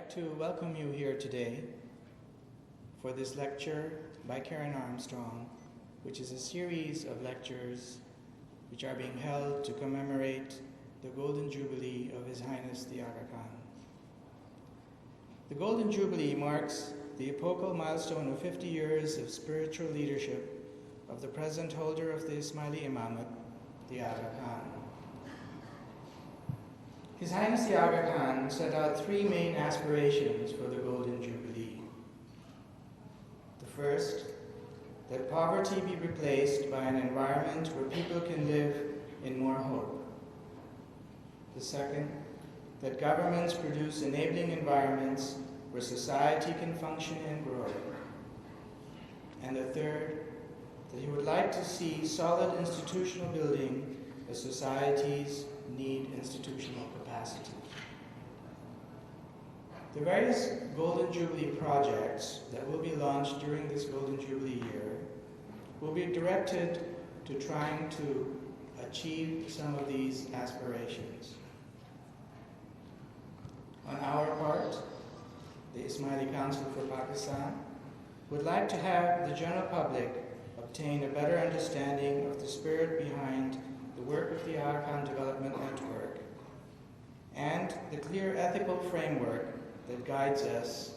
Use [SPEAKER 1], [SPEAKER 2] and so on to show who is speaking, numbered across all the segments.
[SPEAKER 1] like to welcome you here today for this lecture by Karim Armstrong, which is a series of lectures which are being held to commemorate the Golden Jubilee of His Highness the Aga Khan. The Golden Jubilee marks the epochal milestone of 50 years of spiritual leadership of the present holder of the Ismaili Imamate, the Aga Khan. His Highness the Aga Khan set out three main aspirations for the Golden Jubilee. The first, that poverty be replaced by an environment where people can live in more hope. The second, that governments produce enabling environments where society can function and grow. And the third, that he would like to see solid institutional building as societies need institutional capacity. The various Golden Jubilee projects that will be launched during this Golden Jubilee year will be directed to trying to achieve some of these aspirations. On our part, the Ismaili Council for Pakistan would like to have the general public obtain a better understanding of the spirit behind the work of the Aga Khan Development Network and the clear ethical framework that guides us,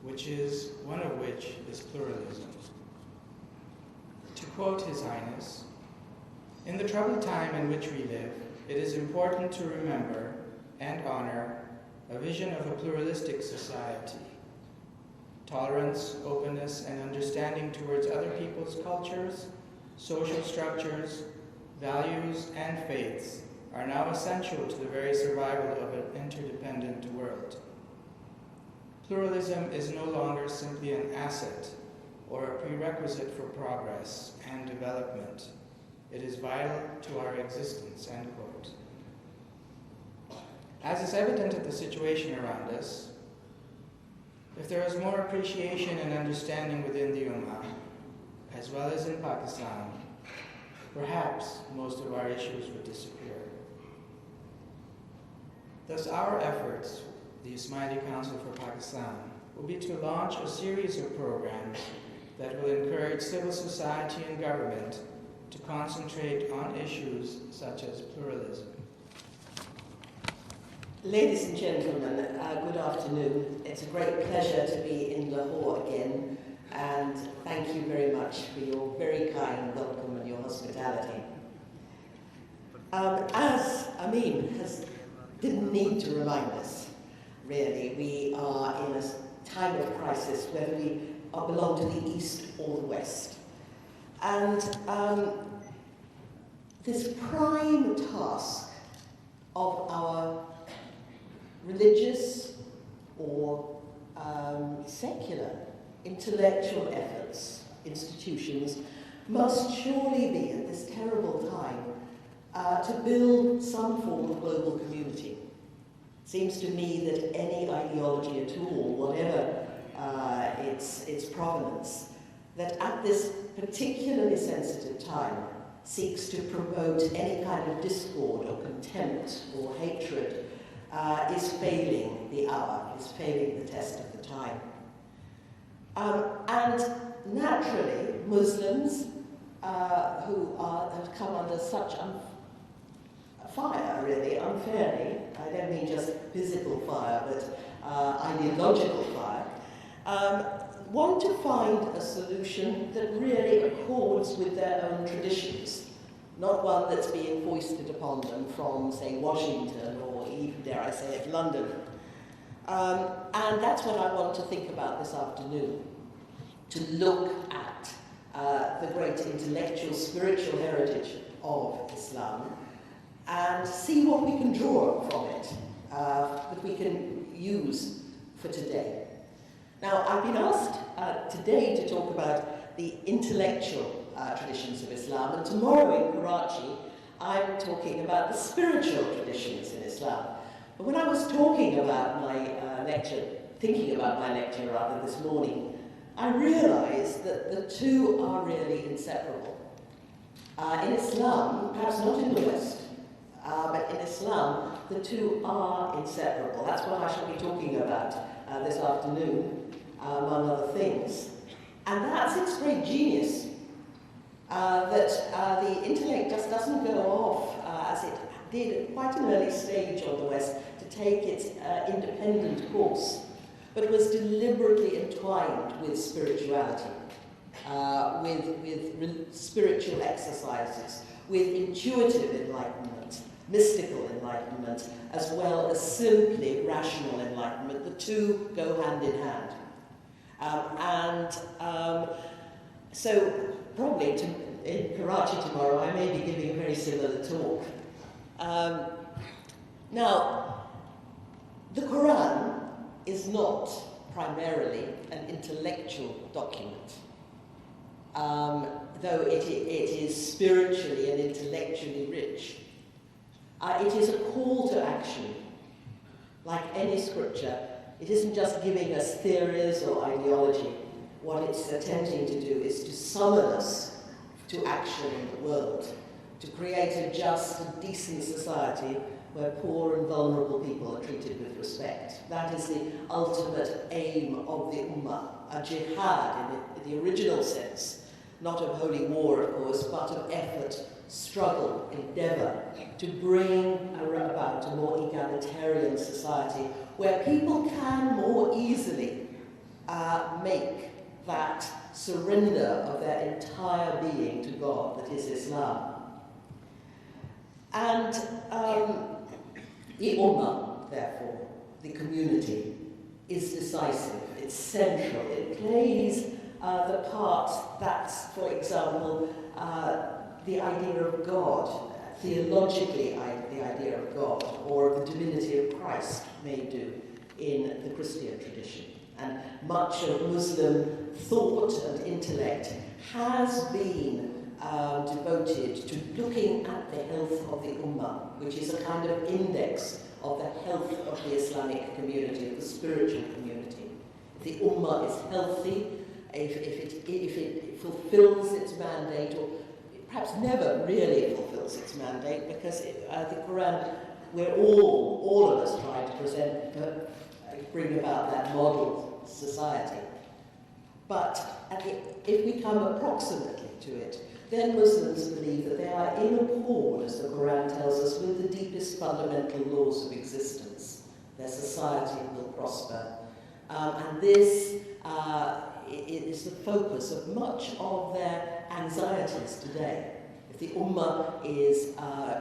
[SPEAKER 1] one of which is pluralism. To quote His Highness, "In the troubled time in which we live, it is important to remember and honor a vision of a pluralistic society. Tolerance, openness, and understanding towards other people's cultures, social structures, values, and faiths are now essential to the very survival of an interdependent world. Pluralism is no longer simply an asset or a prerequisite for progress and development. It is vital to our existence," end quote. As is evident of the situation around us, if there is more appreciation and understanding within the Ummah, as well as in Pakistan, perhaps most of our issues would disappear. Thus, our efforts, the Ismaili Council for Pakistan, will be to launch a series of programs that will encourage civil society and government to concentrate on issues such as pluralism.
[SPEAKER 2] Ladies and gentlemen, good afternoon. It's a great pleasure to be in Lahore again, and thank you very much for your very kind welcome and your hospitality. As Amin didn't need to remind us, really, we are in a time of crisis, whether we belong to the East or the West. And this prime task of our religious or secular intellectual efforts, institutions, must surely be at this terrible time to build some form of global community. It seems to me that any ideology at all, whatever its provenance, that at this particularly sensitive time seeks to promote any kind of discord or contempt or hatred is failing the hour, is failing the test of the time. And naturally, Muslims who have come under such fire, really, unfairly, I don't mean just physical fire, but ideological fire, want to find a solution that really accords with their own traditions, not one that's being foisted upon them from, say, Washington or even, dare I say it, London. And that's what I want to think about this afternoon, to look at the great intellectual, spiritual heritage of Islam and see what we can draw from it, that we can use for today. Now, I've been asked today to talk about the intellectual traditions of Islam, and tomorrow in Karachi, I'm talking about the spiritual traditions in Islam. But when I was talking about my lecture, thinking about my lecture rather this morning, I realized that the two are really inseparable. In Islam, perhaps not in the West, but in Islam, the two are inseparable. That's what I shall be talking about this afternoon, among other things. And that's its great genius, that the intellect just doesn't go off, as it did at quite an early stage on the West, to take its independent course, but was deliberately entwined with spirituality, with spiritual exercises, with intuitive enlightenment, mystical enlightenment, as well as simply rational enlightenment. The two go hand in hand. So probably in Karachi tomorrow I may be giving a very similar talk. Now, the Quran is not primarily an intellectual document, though it is spiritually and intellectually rich. It is a call to action. Like any scripture, it isn't just giving us theories or ideology. What it's attempting to do is to summon us to action in the world, to create a just and decent society where poor and vulnerable people are treated with respect. That is the ultimate aim of the Ummah, a jihad in the original sense, not of holy war, of course, but of effort, struggle, endeavour to bring about a more egalitarian society where people can more easily make that surrender of their entire being to God, that is Islam. And the Ummah, therefore, the community, is decisive, it's central, it plays the part that's, for example, the idea of God, theologically the idea of God, or the divinity of Christ may do in the Christian tradition. And much of Muslim thought and intellect has been devoted to looking at the health of the Ummah, which is a kind of index of the health of the Islamic community, of the spiritual community. If the Ummah is healthy, if it fulfills its mandate, or perhaps never really fulfills its mandate, because the Quran, we're all of us trying to bring about that model society. But if we come approximately to it, then Muslims believe that they are in accord, as the Quran tells us, with the deepest fundamental laws of existence. Their society will prosper. And this is the focus of much of their anxieties today. If the Ummah is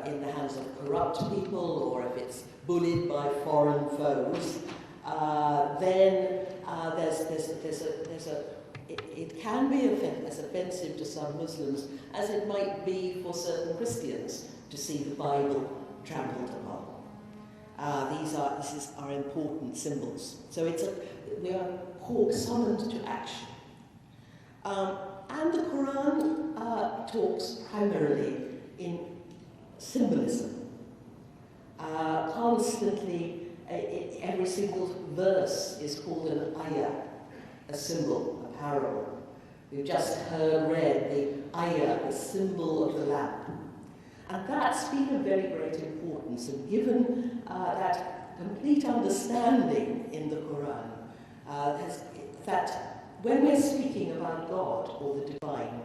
[SPEAKER 2] in the hands of corrupt people, or if it's bullied by foreign foes, then it can be as offensive to some Muslims as it might be for certain Christians to see the Bible trampled upon. These are important symbols. So we are summoned to action. And the Quran talks primarily in symbolism. Constantly, every single verse is called an ayah, a symbol, a parable. We've just read the ayah, the symbol of the lamp. And that's been of very great importance, and given that complete understanding in the Quran, that when we're speaking about God or the divine,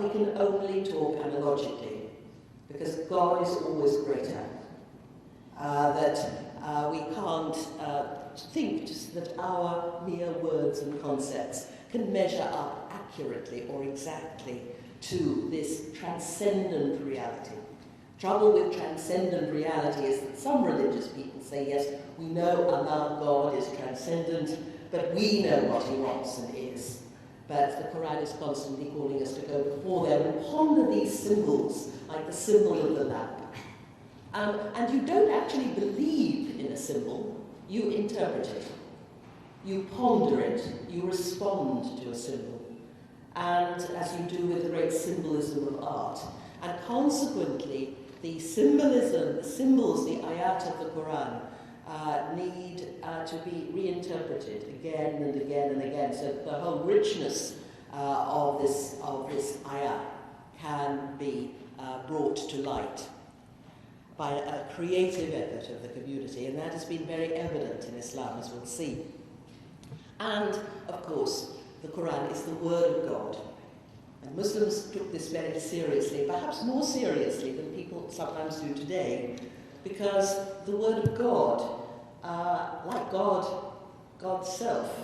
[SPEAKER 2] we can only talk analogically, because God is always greater. We can't think just that our mere words and concepts can measure up accurately or exactly to this transcendent reality. Trouble with transcendent reality is that some religious people say, yes, we know Allah, God, is transcendent, but we know what he wants and is. But the Quran is constantly calling us to go before them and ponder these symbols, like the symbol of the lamp. And you don't actually believe in a symbol, you interpret it. You ponder it, you respond to a symbol. And as you do with the great symbolism of art. And consequently, the symbolism, the symbols, the ayat of the Quran need to be reinterpreted again and again and again, so that the whole richness of this ayah can be brought to light by a creative effort of the community, and that has been very evident in Islam, as we'll see. And, of course, the Quran is the Word of God. And Muslims took this very seriously, perhaps more seriously than people sometimes do today, because the Word of God, like God's self,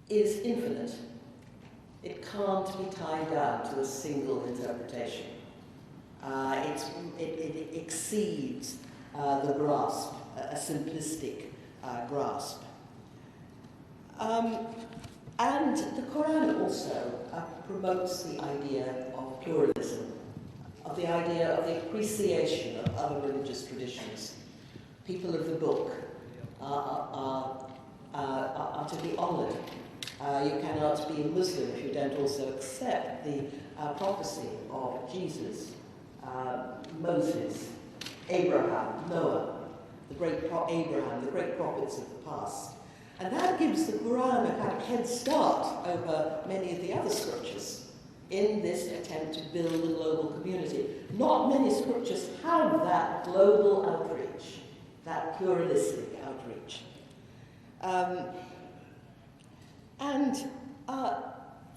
[SPEAKER 2] is infinite. It can't be tied down to a single interpretation. It exceeds the grasp, a simplistic grasp. And the Quran also promotes the idea of pluralism, of the idea of the appreciation of other religious traditions. People of the book are to be honoured. You cannot be a Muslim if you don't also accept the prophecy of Jesus, Moses, Abraham, Noah, the great prophets of the past. And that gives the Quran a kind of head start over many of the other scriptures in this attempt to build a global community. Not many scriptures have that global outreach, that pluralistic outreach.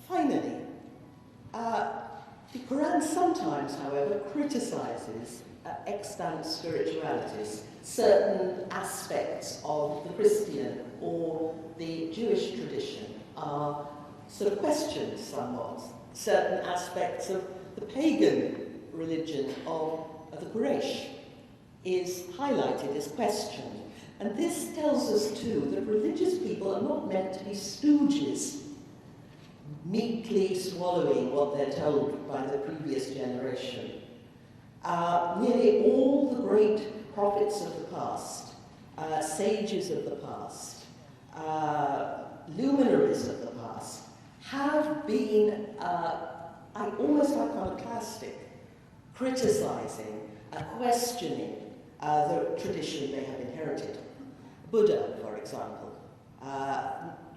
[SPEAKER 2] Finally, the Quran sometimes, however, criticizes extant spiritualities, certain aspects of the Christian or the Jewish tradition are sort of questioned somewhat. Certain aspects of the pagan religion of the Quraysh is highlighted, is questioned. And this tells us, too, that religious people are not meant to be stooges, meekly swallowing what they're told by the previous generation. Nearly all the great prophets of the past, sages of the past, luminaries of the past, have been almost iconoclastic, criticizing, questioning the tradition they have inherited. Buddha, for example,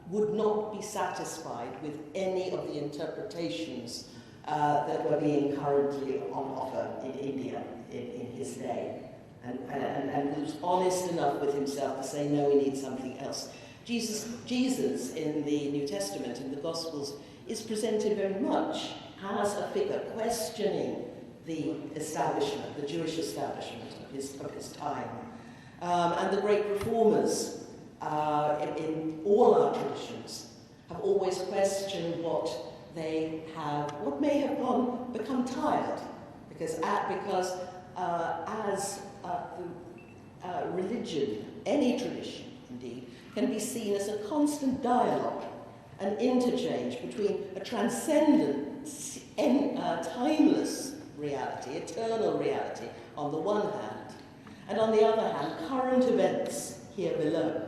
[SPEAKER 2] would not be satisfied with any of the interpretations that were being currently on offer in India in his day, and was honest enough with himself to say, no, we need something else. Jesus in the New Testament, in the Gospels, is presented very much as a figure questioning the establishment, the Jewish establishment of his time. And the great reformers in all our traditions have always questioned what may have become tired, because religion, any tradition indeed, can be seen as a constant dialogue, an interchange between a transcendent, timeless reality, eternal reality on the one hand, and on the other hand, current events here below.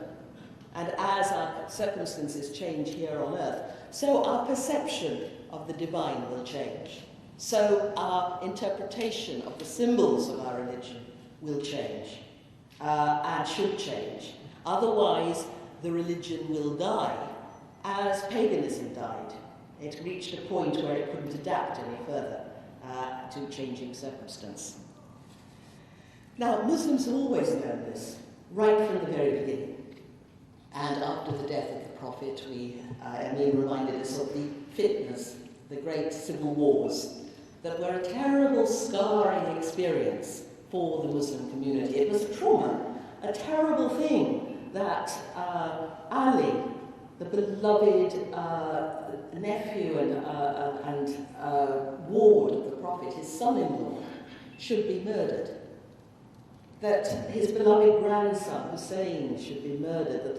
[SPEAKER 2] And as our circumstances change here on earth, so our perception of the divine will change. So our interpretation of the symbols of our religion will change, and should change. Otherwise, the religion will die, as paganism died. It reached a point where it couldn't adapt any further to changing circumstance. Now, Muslims have always known this, right from the very beginning. And after the death of the Prophet, Amin reminded us of the fitnas, the great civil wars, that were a terrible, scarring experience for the Muslim community. It was a trauma, a terrible thing that Ali, the beloved nephew and ward of the Prophet, his son-in-law, should be murdered. That his beloved grandson, Hussein, should be murdered, that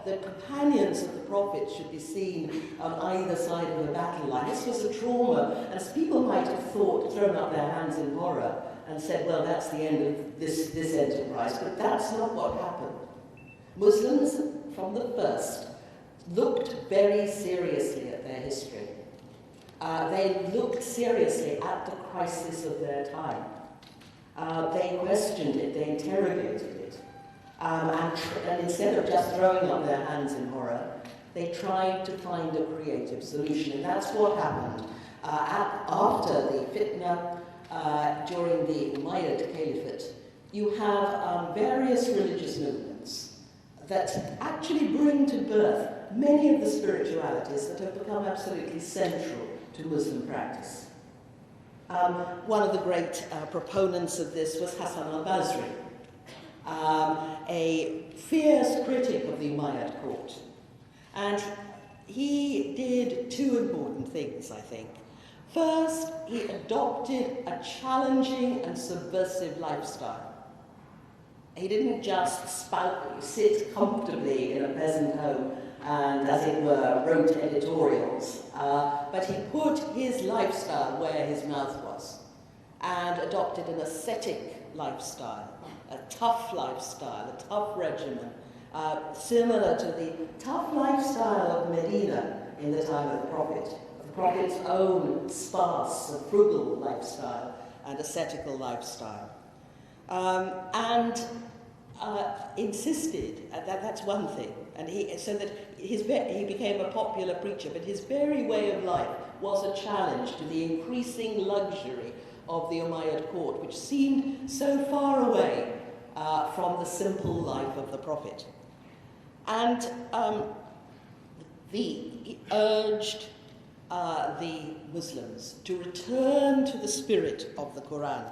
[SPEAKER 2] the companions of the Prophet should be seen on either side of a battle line. This was a trauma, and people might have thrown up their hands in horror and said, well, that's the end of this enterprise, but that's not what happened. Muslims, from the first, looked very seriously at their history. They looked seriously at the crisis of their time. They questioned it, they interrogated it, and instead of just throwing up their hands in horror, they tried to find a creative solution, and that's what happened. After the fitna, during the Umayyad Caliphate, you have various religious movements that actually bring to birth many of the spiritualities that have become absolutely central to Muslim practice. One of the great proponents of this was Hassan al-Basri, a fierce critic of the Umayyad court. And he did two important things, I think. First, he adopted a challenging and subversive lifestyle. He didn't just sit comfortably in a peasant home and, as it were, wrote editorials, but he put his lifestyle where his mouth was and adopted an ascetic lifestyle, a tough lifestyle, a tough regimen, similar to the tough lifestyle of Medina in the time of the Prophet's own sparse and frugal lifestyle and ascetical lifestyle. And insisted, that's one thing, and so that he became a popular preacher, but his very way of life was a challenge to the increasing luxury of the Umayyad court, which seemed so far away from the simple life of the Prophet. And he urged the Muslims to return to the spirit of the Quran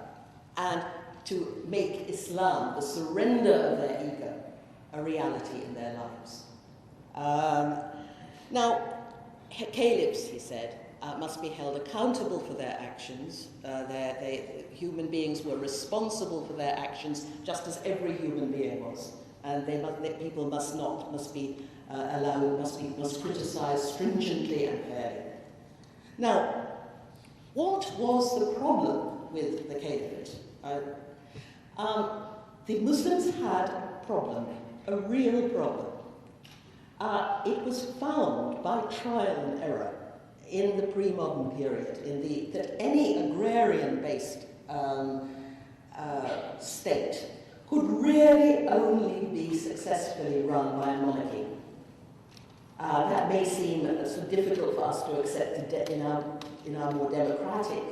[SPEAKER 2] and to make Islam, the surrender of their ego, a reality in their lives. Now, caliphs, he said, must be held accountable for their actions. Human beings were responsible for their actions, just as every human being was, and people must criticize stringently and fairly. Now, what was the problem with the caliphate? The Muslims had a problem, a real problem. It was found by trial and error in the pre-modern period, that any agrarian-based state could really only be successfully run by a monarchy. That may seem sort of difficult for us to accept in our more democratic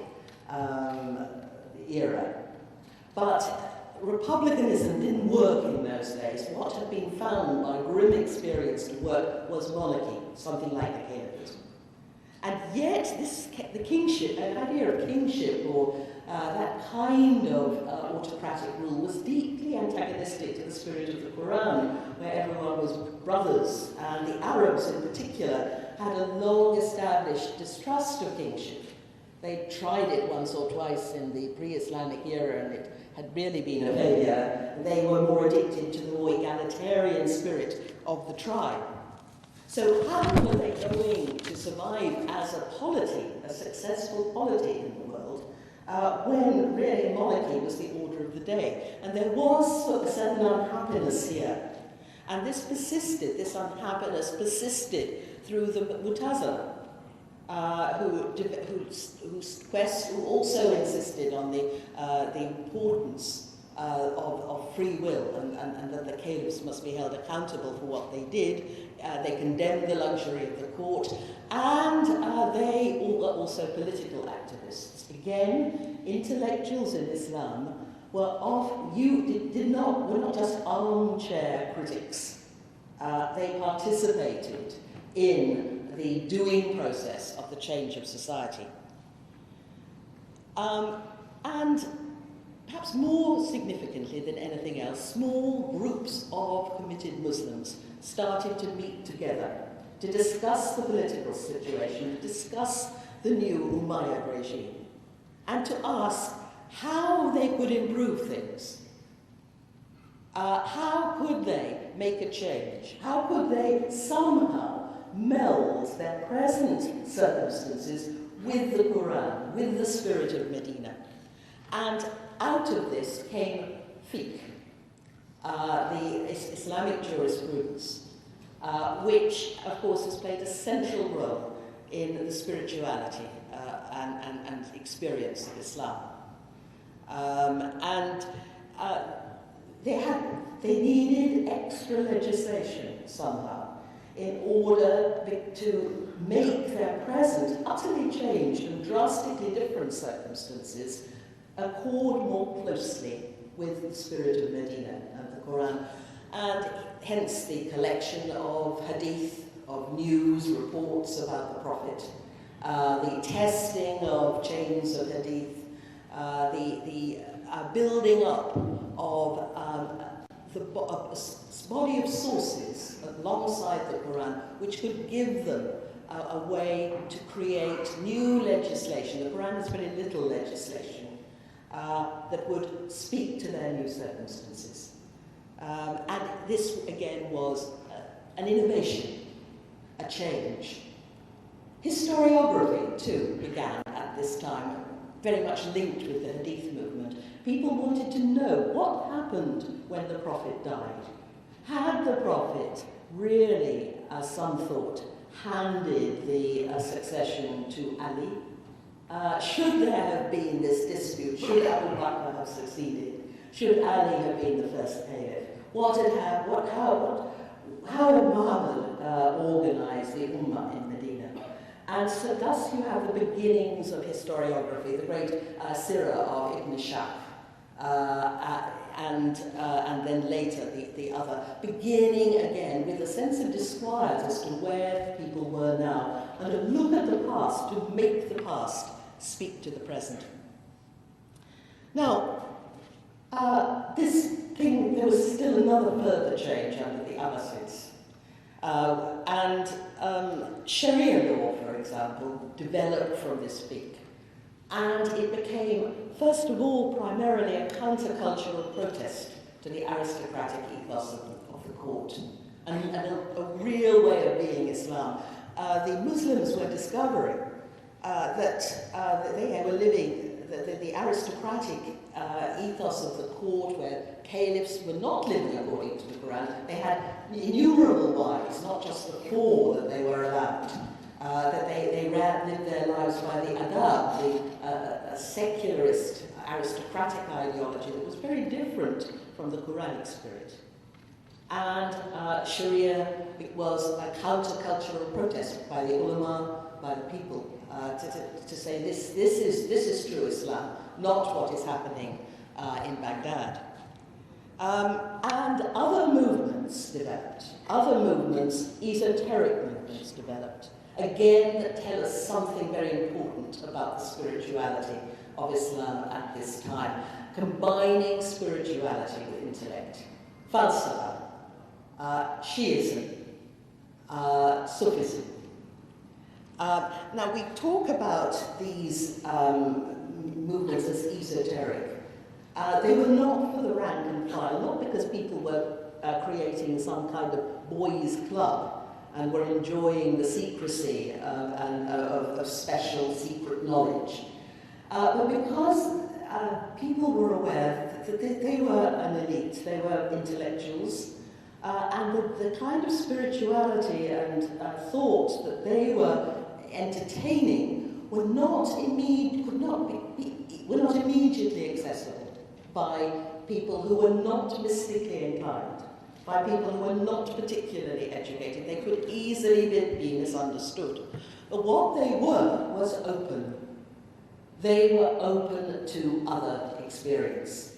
[SPEAKER 2] era, but republicanism didn't work in those days. What had been found by grim experience to work was monarchy, something like the caliphate. And yet, the kingship, an idea of kingship or that kind of autocratic rule was deeply antagonistic to the spirit of the Quran, where everyone was brothers, and the Arabs in particular had a long-established distrust of kingship. They tried it once or twice in the pre-Islamic era, and it had really been a failure. They were more addicted to the more egalitarian spirit of the tribe. So how were they going to survive as a polity, a successful polity in the world, when really monarchy was the order of the day? And there was a certain unhappiness here. And this unhappiness persisted through the Mu'tazila, who also insisted on the importance of free will and that the caliphs must be held accountable for what they did. They condemned the luxury of the court, and they were also political activists. Again, intellectuals in Islam were not just armchair critics. They participated in the doing process of the change of society. And perhaps more significantly than anything else, small groups of committed Muslims started to meet together to discuss the political situation, to discuss the new Umayyad regime, and to ask how they could improve things. How could they make a change? How could they somehow meld their present circumstances with the Quran, with the spirit of Medina? And out of this came fiqh, the Islamic jurisprudence, which, of course, has played a central role in the spirituality and experience of Islam. They needed extra legislation somehow in order to make their present, utterly changed and drastically different circumstances accord more closely with the spirit of Medina and the Quran, and hence the collection of hadith of news reports about the Prophet, the testing of chains of hadith, the building up of a body of sources alongside the Quran, which could give them a way to create new legislation. The Quran has very little legislation that would speak to their new circumstances. And this, again, was an innovation, a change. Historiography, too, began at this time, very much linked with the Hadith movement. People wanted to know what happened when the Prophet died. Had the Prophet really, as some thought, handed the succession to Ali? Should there have been this dispute? Should Abu Bakr have succeeded? Should Ali have been the first caliph? How had Muhammad organized the Ummah in Medina? And so thus you have the beginnings of historiography, the great Sirah of Ibn Shaf, and then later the other, beginning again with a sense of disquiet as to where people were now, and to look at the past, to make the past speak to the present. Now, there was still another further change under the Abbasids. Sharia law, for example, developed from this peak. And it became, first of all, primarily a countercultural protest to the aristocratic ethos of the court, and a real way of being Islam. The Muslims were discovering that they were living the aristocratic ethos of the court, where caliphs were not living according to the Quran. They had innumerable wives, not just the 4 that they were allowed. That they lived their lives by the adab, the secularist, aristocratic ideology that was very different from the Quranic spirit. And Sharia was a countercultural protest by the ulama, by the people, to say this is true Islam, not what is happening in Baghdad. And other movements developed, esoteric movements developed, again that tell us something very important about the spirituality of Islam at this time, combining spirituality with intellect. Falsafa, Shiism, Sufism. Now we talk about these movements as esoteric. They were not for the rank and file, not because people were creating some kind of boys' club and were enjoying the secrecy of special secret knowledge, but because people were aware that they were an elite, they were intellectuals, and the kind of spirituality and thought that they were entertaining were not immediately accessible by people who were not mystically inclined, by people who were not particularly educated. They could easily be misunderstood. But what they were was open. They were open to other experience.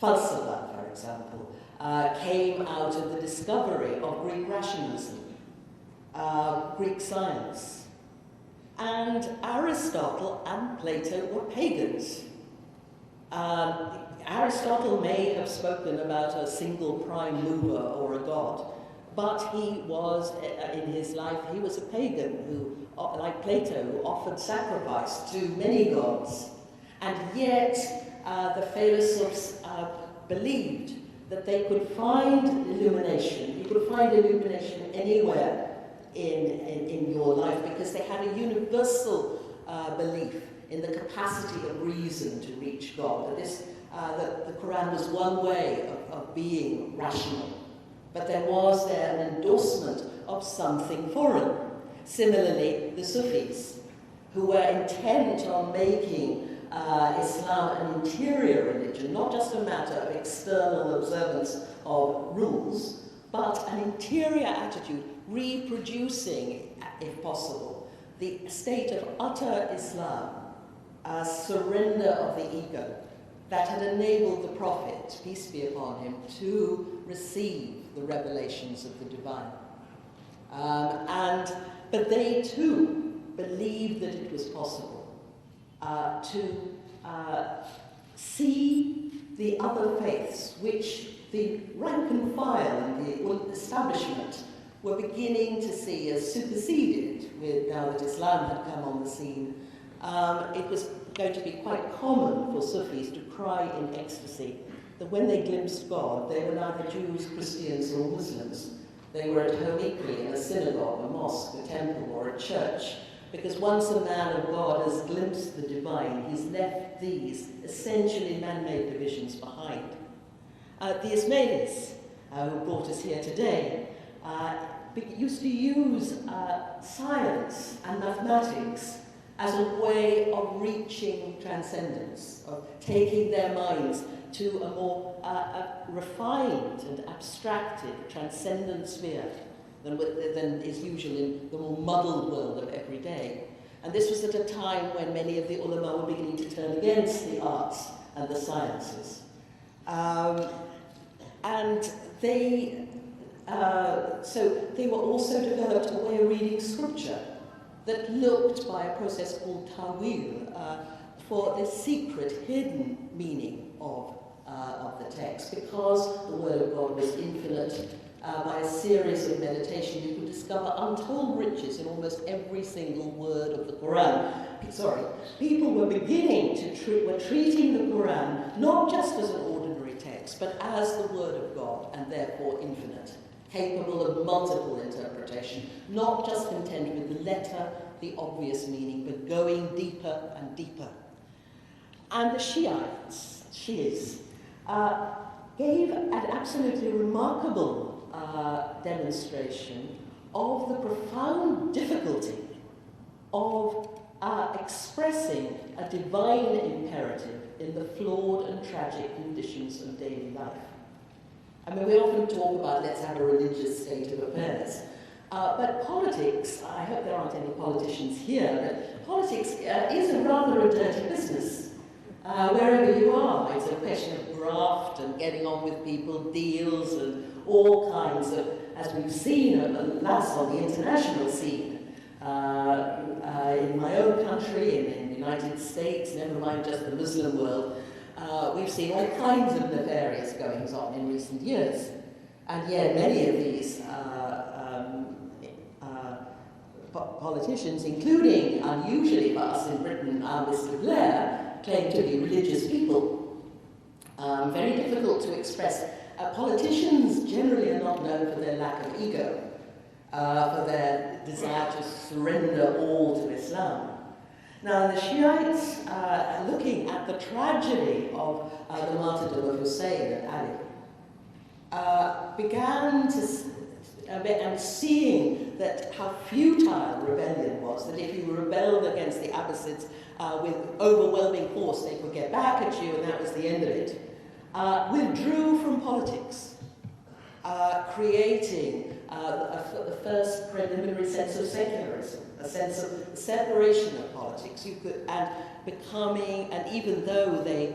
[SPEAKER 2] Falsafa, for example, came out of the discovery of Greek rationalism, Greek science. And Aristotle and Plato were pagans. Aristotle may have spoken about a single prime mover or a god, but he was, in his life, he was a pagan who, like Plato, who offered sacrifice to many gods. And yet, the philosophers believed that they could find illumination. You could find illumination anywhere in your life, because they had a universal belief in the capacity of reason to reach God. That the Quran was one way of being rational, but there was an endorsement of something foreign. Similarly, the Sufis, who were intent on making Islam an interior religion, not just a matter of external observance of rules, but an interior attitude, reproducing, if possible, the state of utter Islam, a surrender of the ego, that had enabled the Prophet, peace be upon him, to receive the revelations of the divine. But they too believed that it was possible to see the other faiths, which the rank and file and the establishment were beginning to see as superseded now that Islam had come on the scene. It was going to be quite common for Sufis to cry in ecstasy that when they glimpsed God, they were neither Jews, Christians, or Muslims. They were at home equally in a synagogue, a mosque, a temple, or a church, because once a man of God has glimpsed the divine, he's left these essentially man-made divisions behind. The Ismailis, who brought us here today, used to use science and mathematics as a way of reaching transcendence, of taking their minds to a more refined and abstracted transcendent sphere than is usual in the more muddled world of every day. And this was at a time when many of the ulama were beginning to turn against the arts and the sciences. So they were also developed a way of reading scripture that looked, by a process called ta'wil, for the secret, hidden meaning of the text. Because the Word of God was infinite, by a series of meditation, you could discover untold riches in almost every single word of the Quran. People were beginning to were treating the Quran not just as an ordinary text, but as the Word of God, and therefore infinite, capable of multiple interpretation, not just content with the letter, the obvious meaning, but going deeper and deeper. And the Shiites gave an absolutely remarkable demonstration of the profound difficulty of expressing a divine imperative in the flawed and tragic conditions of daily life. I mean, we often talk about let's have a religious state of affairs, but politics, I hope there aren't any politicians here, but politics is rather a dirty business. Wherever you are, it's a question of graft and getting on with people, deals, and all kinds of, as we've seen, alas, on the international scene. In my own country, in the United States, never mind just the Muslim world, we've seen all kinds of nefarious goings on in recent years. And yet many of these politicians, including, unusually for us in Britain, Mr. Blair, claim to be religious people. Very difficult to express. Politicians generally are not known for their lack of ego, for their desire to surrender all to Islam. Now, the Shiites, looking at the tragedy of the martyrdom of Hussein and Ali, began to, and seeing that how futile rebellion was, that if you rebelled against the Abbasids with overwhelming force, they could get back at you, and that was the end of it, withdrew from politics, creating the first preliminary sense of secularism, a sense of separation of politics. And becoming, and even though they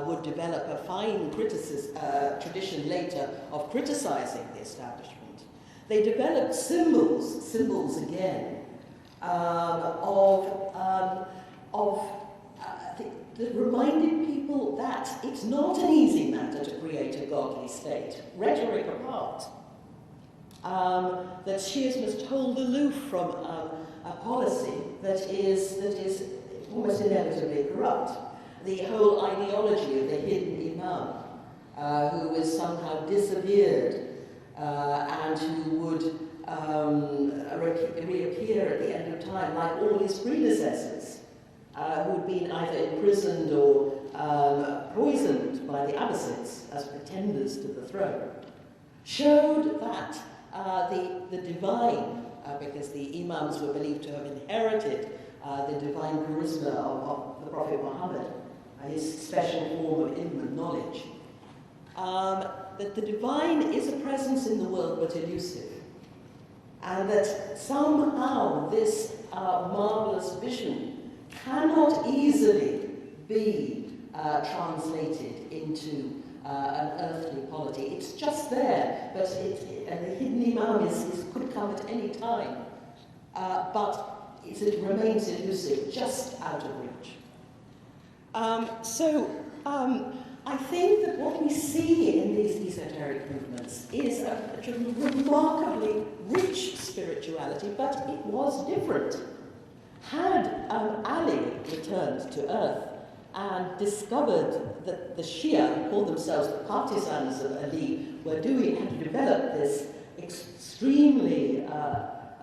[SPEAKER 2] would develop a fine tradition later of criticizing the establishment, they developed symbols again, that reminded people that it's not an easy matter to create a godly state, rhetoric apart. That Shias must hold aloof from a policy that is almost inevitably corrupt. The whole ideology of the hidden imam, who was somehow disappeared and who would reappear at the end of time, like all his predecessors, who had been either imprisoned or poisoned by the Abbasids as pretenders to the throne, showed that the divine, because the imams were believed to have inherited the divine charisma of the Prophet Muhammad, his special form of ilm and knowledge, that the divine is a presence in the world but elusive, and that somehow this marvelous vision cannot easily be translated into an earthly polity. It's just there, but and the hidden imam could come at any time, but it remains elusive, just out of reach. I think that what we see in these esoteric movements is a remarkably rich spirituality, but it was different. Had Ali returned to earth and discovered that the Shia, who called themselves the partisans of Ali, had developed this extremely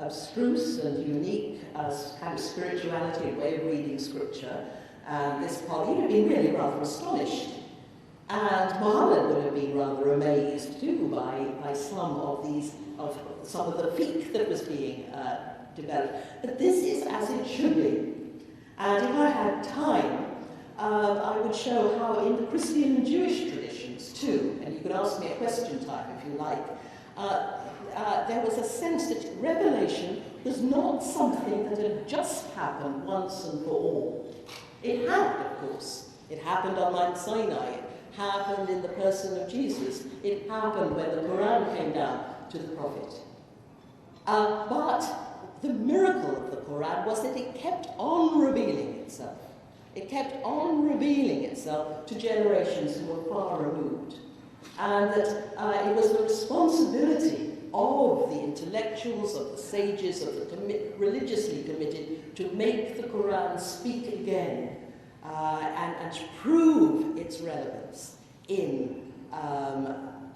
[SPEAKER 2] abstruse and unique kind of spirituality and way of reading scripture, and this part, he'd have been really rather astonished. And Muhammad would have been rather amazed too by some of the fiqh that was being developed. But this is as it should be. And if I had time, I would show how in the Christian and Jewish traditions too, and you can ask me a question time if you like, there was a sense that revelation was not something that had just happened once and for all. It had, of course. It happened on Mount Sinai. It happened in the person of Jesus. It happened when the Quran came down to the prophet. But the miracle of the Quran was that it kept on revealing itself. It kept on revealing itself to generations who were far removed. And that it was the responsibility of the intellectuals, of the sages, of the religiously committed to make the Quran speak again and prove its relevance in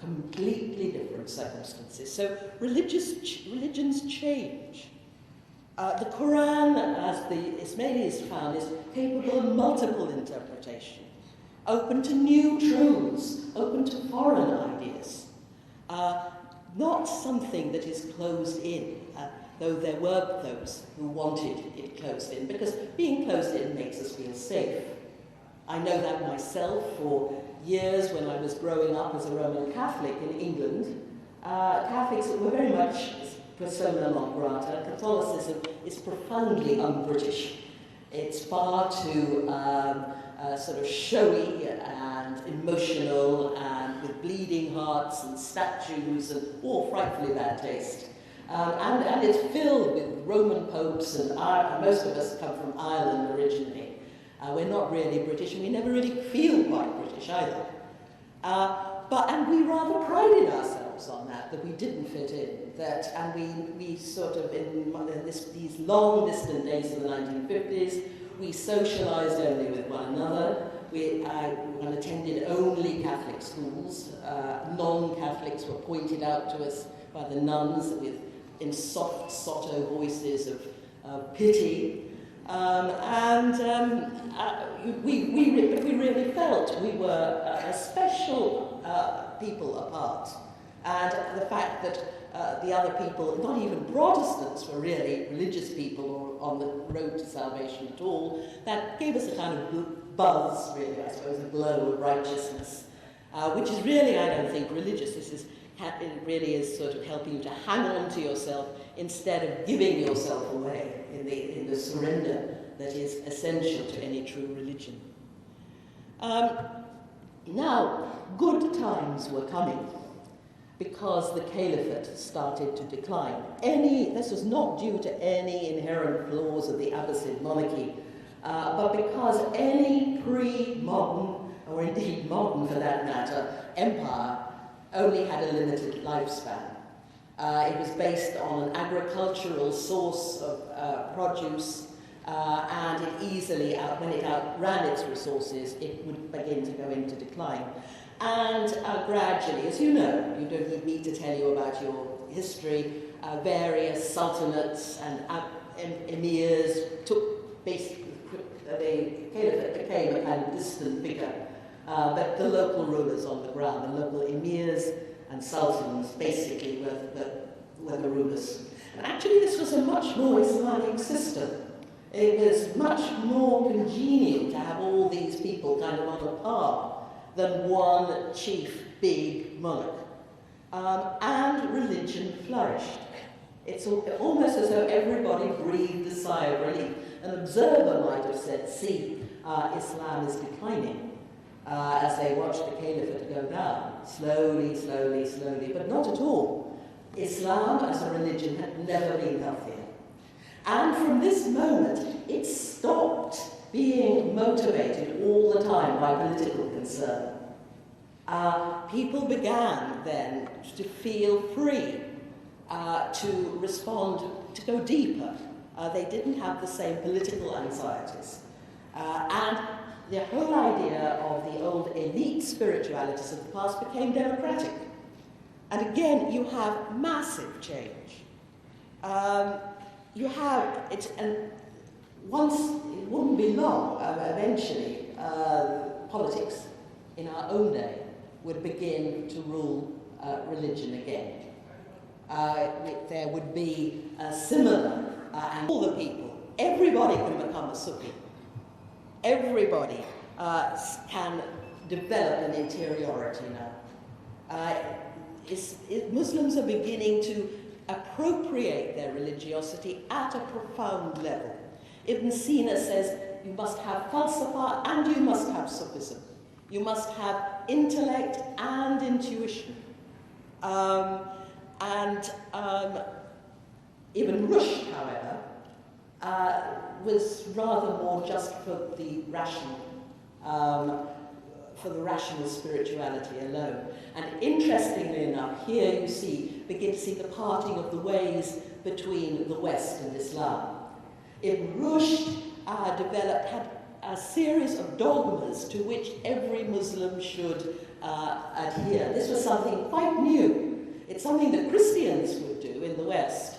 [SPEAKER 2] completely different circumstances. So religions change. The Quran, as the Ismailis found, is capable of multiple interpretation, open to new truths, open to foreign ideas, not something that is closed in, though there were those who wanted it closed in, because being closed in makes us feel safe. I know that myself. For years when I was growing up as a Roman Catholic in England, Catholics were very much persona non grata. Catholicism is profoundly un-British. It's far too sort of showy and emotional and with bleeding hearts and statues and all frightfully bad taste. And it's filled with Roman popes, and most of us come from Ireland originally. We're not really British, and we never really feel quite British either. And we rather prided ourselves on that we didn't fit in. And we sort of, in these long distant days of the 1950s, we socialized only with one another. We attended only Catholic schools. Non-Catholics were pointed out to us by the nuns in soft sotto voices of pity. We really felt we were a special people apart. And the fact that the other people, not even Protestants, were really religious people or on the road to salvation at all, that gave us a kind of buzz, really, I suppose, a glow of righteousness, which is really, I don't think, religious. It really is sort of helping you to hang on to yourself instead of giving yourself away in the surrender that is essential to any true religion. Now, good times were coming because the caliphate started to decline. This was not due to any inherent flaws of the Abbasid monarchy, but because any pre-modern, or indeed modern for that matter, empire only had a limited lifespan. It was based on an agricultural source of produce, and it easily, when it outran its resources, it would begin to go into decline. And gradually, as you know, you don't need me to tell you about your history, various sultanates and emirs took basically, the caliphate became a kind of distant figure. But the local rulers on the ground, the local emirs and sultans, basically were the rulers. And actually, this was a much more Islamic system. It was much more congenial to have all these people kind of on a par than one chief, big monarch. And religion flourished. It's almost as though everybody breathed a sigh of relief. An observer might have said, see, Islam is declining. as they watched the caliphate go down, slowly, slowly, slowly, but not at all. Islam as a religion had never been healthier. And from this moment, it stopped being motivated all the time by political concern. People began then to feel free to respond, to go deeper. They didn't have the same political anxieties. And the whole idea of the old elite spiritualities of the past became democratic. And again, you have massive change. You have, and once, it wouldn't be long, eventually, politics in our own day would begin to rule religion again. There would be a similar, and all the people, everybody can become a Sufi. Everybody can develop an interiority now. Muslims are beginning to appropriate their religiosity at a profound level. Ibn Sina says you must have falsafa and you must have Sufism. You must have intellect and intuition. Ibn Rushd, however, was rather more just for the rational spirituality alone. And interestingly enough, here you begin to see the parting of the ways between the West and Islam. Ibn Rushd had a series of dogmas to which every Muslim should adhere. This was something quite new. It's something that Christians would do in the West,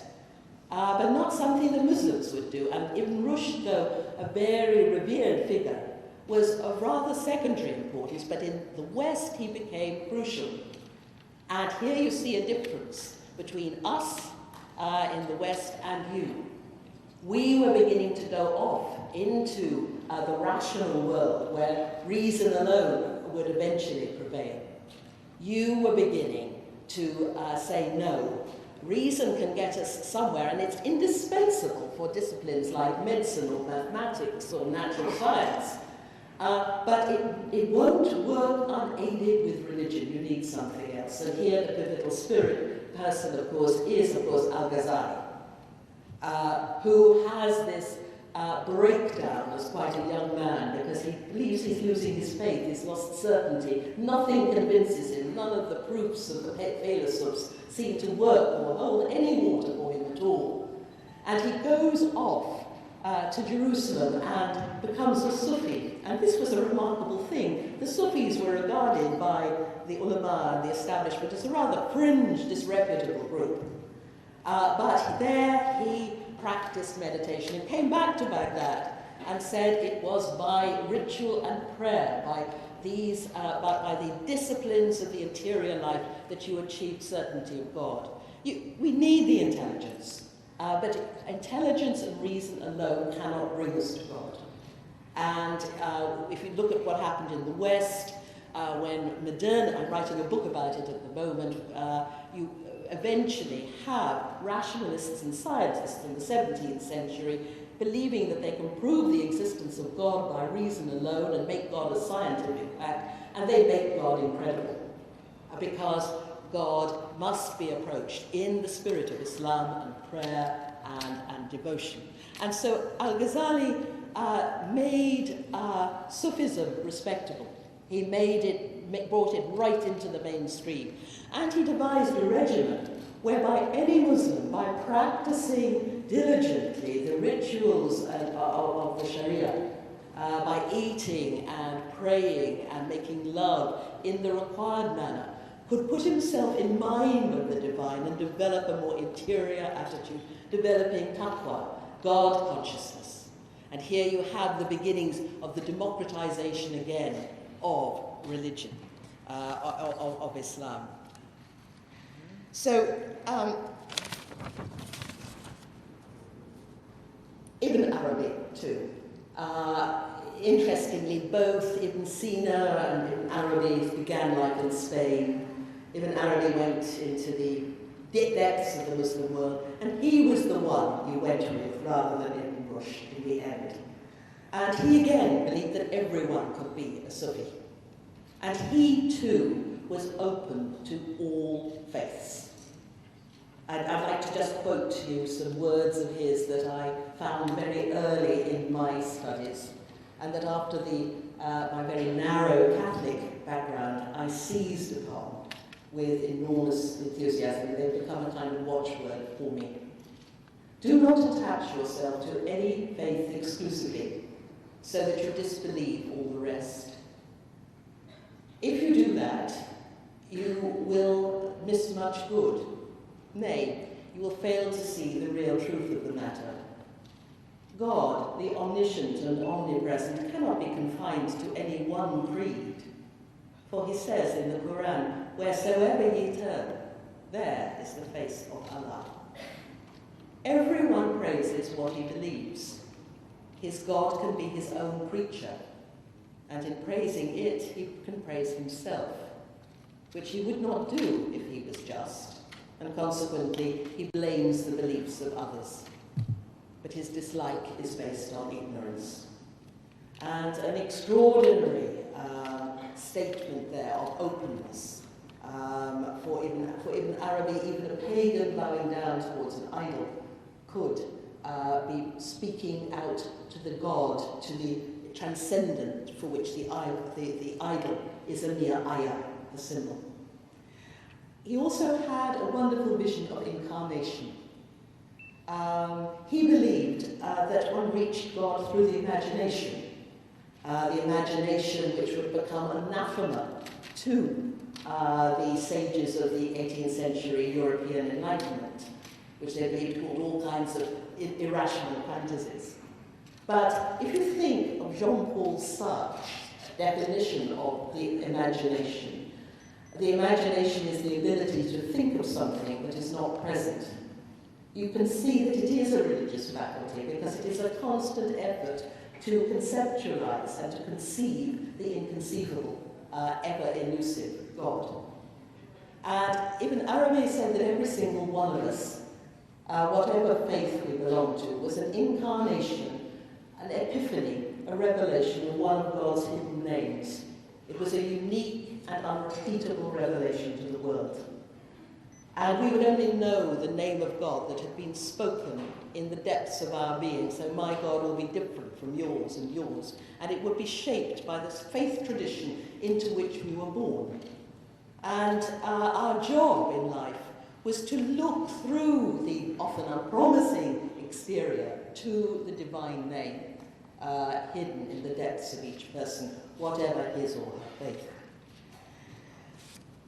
[SPEAKER 2] but not something that Muslims would do. And Ibn Rushd, though a very revered figure, was of rather secondary importance, but in the West he became crucial. And here you see a difference between us in the West and you. We were beginning to go off into the rational world where reason alone would eventually prevail. You were beginning to say no. Reason can get us somewhere, and it's indispensable for disciplines like medicine or mathematics or natural science. But it won't work unaided with religion. You need something else. And here the pivotal spirit person, of course, is, Al-Ghazali, who has this breakdown as quite a young man because he believes he's losing his faith, he's lost certainty. Nothing convinces him. None of the proofs of the philosophes seem to work or hold any water for him at all. And he goes off to Jerusalem and becomes a Sufi. And this was a remarkable thing. The Sufis were regarded by the ulama and the establishment as a rather fringe, disreputable group. But there he practiced meditation and came back to Baghdad and said it was by ritual and prayer, by the disciplines of the interior life that you achieved certainty of God. We need the intelligence. But intelligence and reason alone cannot bring us to God. And if you look at what happened in the West, when modernity, I'm writing a book about it at the moment, you eventually have rationalists and scientists in the 17th century believing that they can prove the existence of God by reason alone and make God a scientific fact, and they make God incredible. Because God must be approached in the spirit of Islam and prayer and devotion. And so Al-Ghazali made Sufism respectable. He brought it right into the mainstream. And he devised a regimen whereby any Muslim, by practicing diligently the rituals of the Sharia, by eating and praying and making love in the required manner, could put himself in mind of the divine and develop a more interior attitude, developing taqwa, God consciousness. And here you have the beginnings of the democratization again of religion, of Islam. So, Ibn Arabi too. Interestingly, both Ibn Sina and Ibn Arabi began life in Spain. Ibn Arabi went into the depths of the Muslim world, and he was the one you went with rather than Ibn Rushd in the end. And he again believed that everyone could be a Sufi. And he too was open to all faiths. And I'd like to just quote to you some words of his that I found very early in my studies, and that after my very narrow Catholic background I seized upon with enormous enthusiasm. They've become a kind of watchword for me. Do not attach yourself to any faith exclusively, so that you disbelieve all the rest. If you do that, you will miss much good. Nay, you will fail to see the real truth of the matter. God, the omniscient and omnipresent, cannot be confined to any one creed. For he says in the Quran, wheresoever ye turn, there is the face of Allah. Everyone praises what he believes. His God can be his own creature, and in praising it, he can praise himself, which he would not do if he was just, and consequently, he blames the beliefs of others. But his dislike is based on ignorance. And an extraordinary statement there of openness. For Ibn Arabi, even a pagan bowing down towards an idol could be speaking out to the God, to the transcendent for which the idol is a mere ayah, the symbol. He also had a wonderful vision of incarnation. He believed that one reached God through the imagination which would become anathema to the sages of the 18th century European Enlightenment, which they believed called all kinds of irrational fantasies. But if you think of Jean-Paul Sartre's definition of the imagination is the ability to think of something that is not present. You can see that it is a religious faculty because it is a constant effort to conceptualize and to conceive the inconceivable, ever-elusive God. And Ibn Arabi said that every single one of us, whatever faith we belong to, was an incarnation, an epiphany, a revelation of one of God's hidden names. It was a unique and unrepeatable revelation to the world. And we would only know the name of God that had been spoken in the depths of our being. So my God will be different from yours and yours. And it would be shaped by this faith tradition into which we were born. And our job in life was to look through the often unpromising exterior to the divine name hidden in the depths of each person, whatever his or her faith.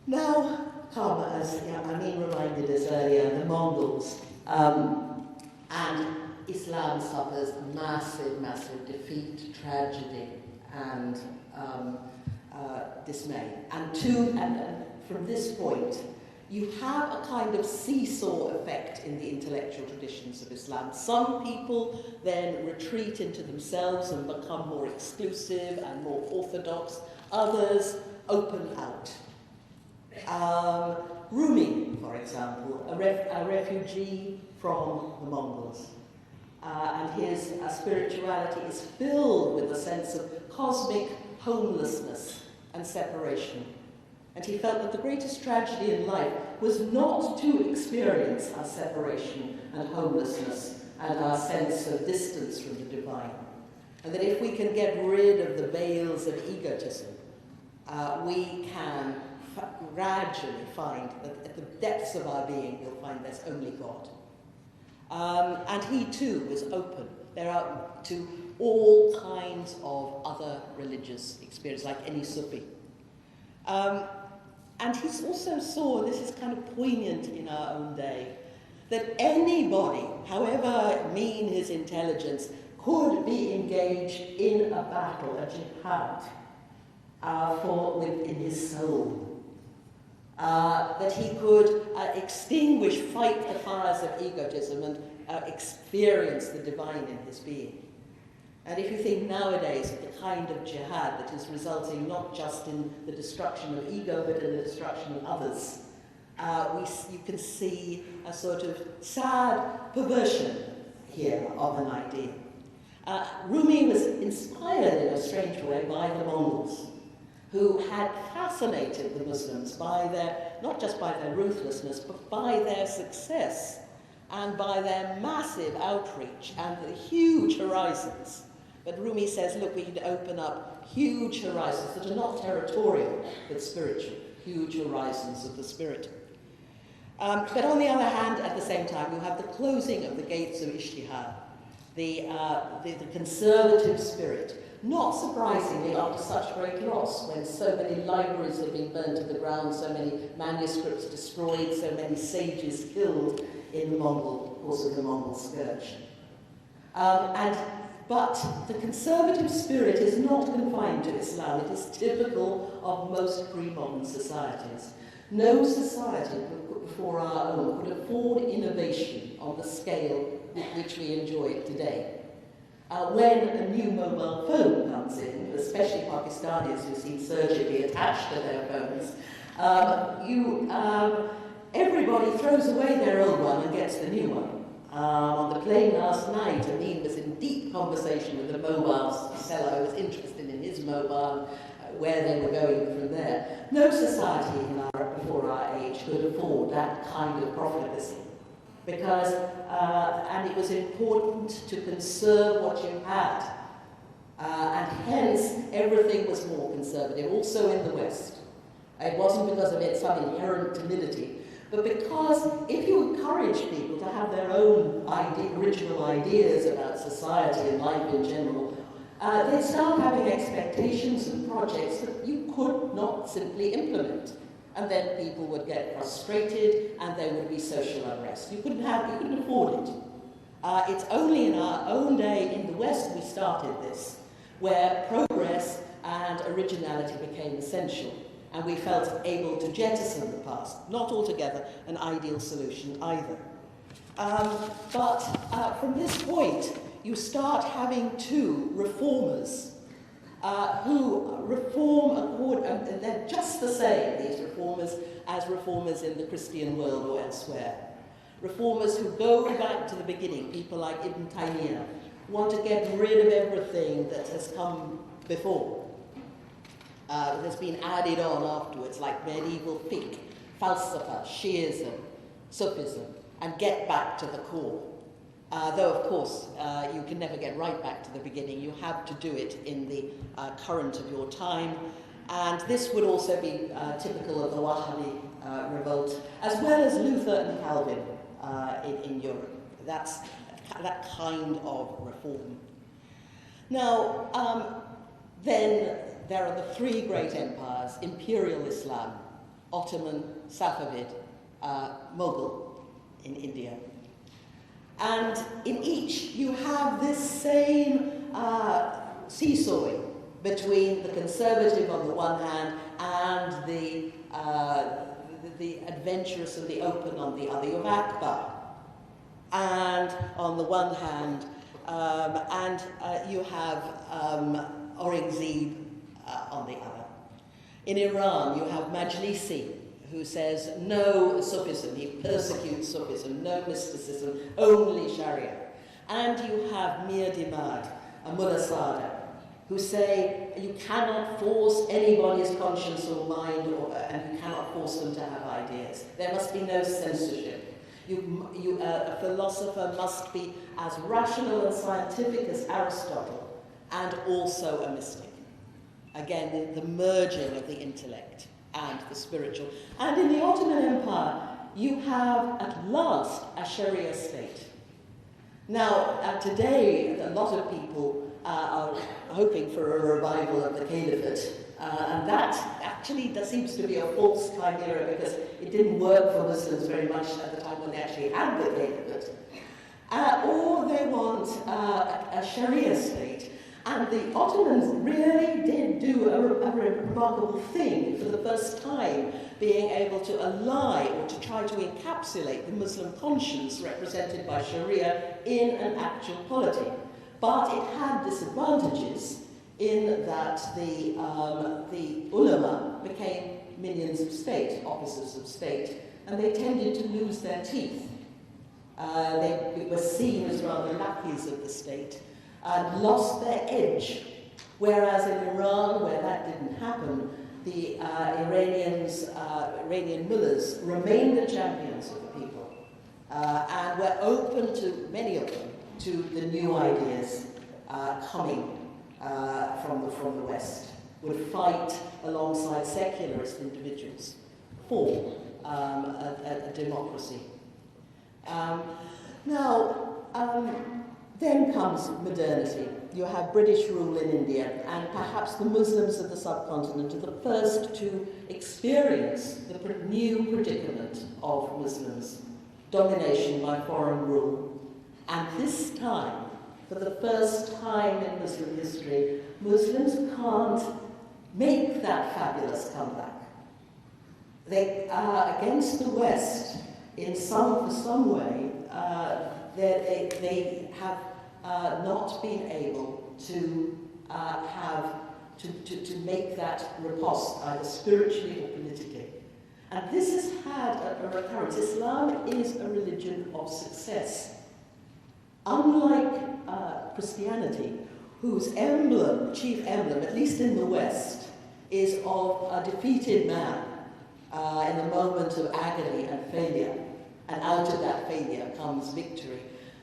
[SPEAKER 2] Now come, as Amin reminded us earlier, the Mongols, and Islam suffers massive, massive defeat, tragedy, and dismay. And from this point, you have a kind of seesaw effect in the intellectual traditions of Islam. Some people then retreat into themselves and become more exclusive and more orthodox. Others open out. Rumi, for example, a refugee from the Mongols. And his spirituality is filled with a sense of cosmic homelessness and separation. And he felt that the greatest tragedy in life was not to experience our separation and homelessness and our sense of distance from the divine. And that if we can get rid of the veils of egotism, we can gradually find that at the depths of our being, we'll find there's only God. And he too was open to all kinds of other religious experience, like any Sufi. And he also saw, this is kind of poignant in our own day, that anybody, however mean his intelligence, could be engaged in a battle, a jihad, within his soul. That he could fight the fires of egotism and experience the divine in his being. And if you think nowadays of the kind of jihad that is resulting not just in the destruction of ego, but in the destruction of others, you can see a sort of sad perversion here of an idea. Rumi was inspired in a strange way by the Mongols. who had fascinated the Muslims by their, not just by their ruthlessness, but by their success and by their massive outreach and the huge horizons. But Rumi says, look, we can open up huge horizons that are not territorial, but spiritual, huge horizons of the spirit. But on the other hand, at the same time, you have the closing of the gates of Ishtihad, the conservative spirit. Not surprisingly, after such great loss, when so many libraries have been burned to the ground, so many manuscripts destroyed, so many sages killed in the course of the Mongol scourge. But the conservative spirit is not confined to Islam. It is typical of most pre-modern societies. No society before our own could afford innovation on the scale with which we enjoy it today. When a new mobile phone comes in, especially Pakistanis who seem surgically attached to their phones, everybody throws away their old one and gets the new one. On the plane last night, Amin was in deep conversation with the mobile seller who was interested in his mobile, where they were going from there. No society before our age could afford that kind of profligacy, because, and it was important to conserve what you had, and hence everything was more conservative, also in the West. It wasn't because of some inherent timidity, but because if you encourage people to have their own original ideas about society and life in general, they'd start having expectations and projects that you could not simply implement. And then people would get frustrated and there would be social unrest. You couldn't afford it. It's only in our own day in the West we started this, where progress and originality became essential. And we felt able to jettison the past. Not altogether an ideal solution either. But from this point, you start having two reformers who reform, and they're just the same, these reformers, as reformers in the Christian world or elsewhere. Reformers who go back to the beginning, people like Ibn Taymiyyah, want to get rid of everything that has come before. That has been added on afterwards, like medieval fiqh, falsafa, Shiism, Sufism, and get back to the core. Though, of course, you can never get right back to the beginning. You have to do it in the current of your time. And this would also be typical of the Wahhabi revolt, as well as Luther and Calvin in Europe. That's that kind of reform. Now, then there are the three great empires: Imperial Islam, Ottoman, Safavid, Mughal in India. And in each, you have this same seesawing between the conservative on the one hand and the adventurous and the open on the other. You have Akbar, and on the one hand, you have Aurangzeb on the other. In Iran, you have Majlisi, who says no Sufism, he persecutes Sufism, no mysticism, only Sharia. And you have Mir Dimad, a Mullah Sada, who say you cannot force anybody's conscience or mind, and you cannot force them to have ideas. There must be no censorship. A philosopher must be as rational and scientific as Aristotle, and also a mystic. Again, the merging of the intellect and the spiritual. And in the Ottoman Empire, you have at last a Sharia state. Now, today, a lot of people are hoping for a revival of the Caliphate, and that actually seems to be a false chimera, because it didn't work for Muslims very much at the time when they actually had the Caliphate. Or they want a Sharia state. And the Ottomans really did do a remarkable thing for the first time, being able to ally or to try to encapsulate the Muslim conscience represented by Sharia in an actual polity. But it had disadvantages in that the ulama became minions of state, officers of state, and they tended to lose their teeth. They were seen as rather lackeys of the state, and lost their edge. Whereas in Iran, where that didn't happen, the Iranian mullahs remained the champions of the people and were open to, many of them, to the new ideas coming from the West, would fight alongside secularist individuals for a democracy. Then comes modernity. You have British rule in India, and perhaps the Muslims of the subcontinent are the first to experience the new predicament of Muslims, domination by foreign rule. And this time, for the first time in Muslim history, Muslims can't make that fabulous comeback. They are against the West for some way. They have not been able to to make that riposte, either spiritually or politically. And this has had a recurrence. Islam is a religion of success. Unlike Christianity, whose emblem, chief emblem, at least in the West, is of a defeated man in a moment of agony and failure, and out of that failure comes victory.